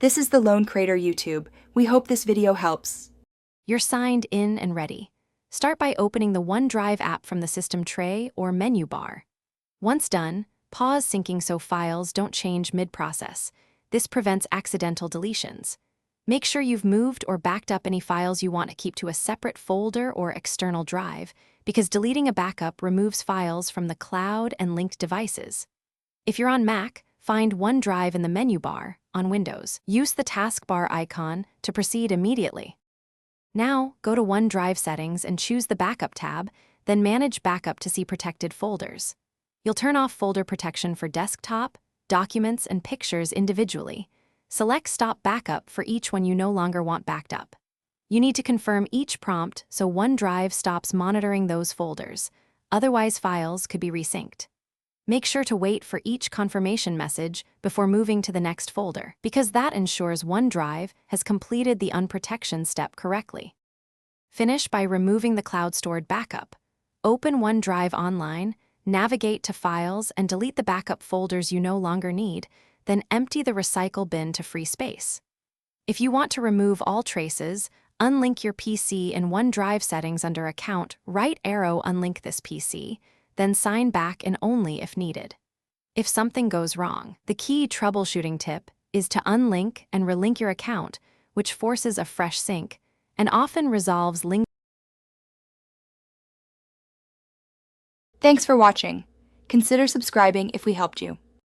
This is the Lone Crater YouTube. We hope this video helps. You're signed in and ready. Start by opening the OneDrive app from the system tray or menu bar. Once done, pause syncing so files don't change mid-process. This prevents accidental deletions. Make sure you've moved or backed up any files you want to keep to a separate folder or external drive, because deleting a backup removes files from the cloud and linked devices. If you're on Mac, find OneDrive in the menu bar. On Windows, use the taskbar icon to proceed immediately. Now, go to OneDrive Settings and choose the Backup tab, then Manage Backup to see protected folders. You'll turn off folder protection for desktop, documents, and pictures individually. Select Stop Backup for each one you no longer want backed up. You need to confirm each prompt so OneDrive stops monitoring those folders. Otherwise, files could be resynced. Make sure to wait for each confirmation message before moving to the next folder, because that ensures OneDrive has completed the unprotection step correctly. Finish by removing the cloud-stored backup. Open OneDrive online, navigate to Files, and delete the backup folders you no longer need, then empty the recycle bin to free space. If you want to remove all traces, unlink your PC in OneDrive settings under Account, right arrow unlink this PC, then sign back in only if needed. If something goes wrong, the key troubleshooting tip is to unlink and relink your account, which forces a fresh sync and often resolves link. Thanks for watching. Consider subscribing if we helped you.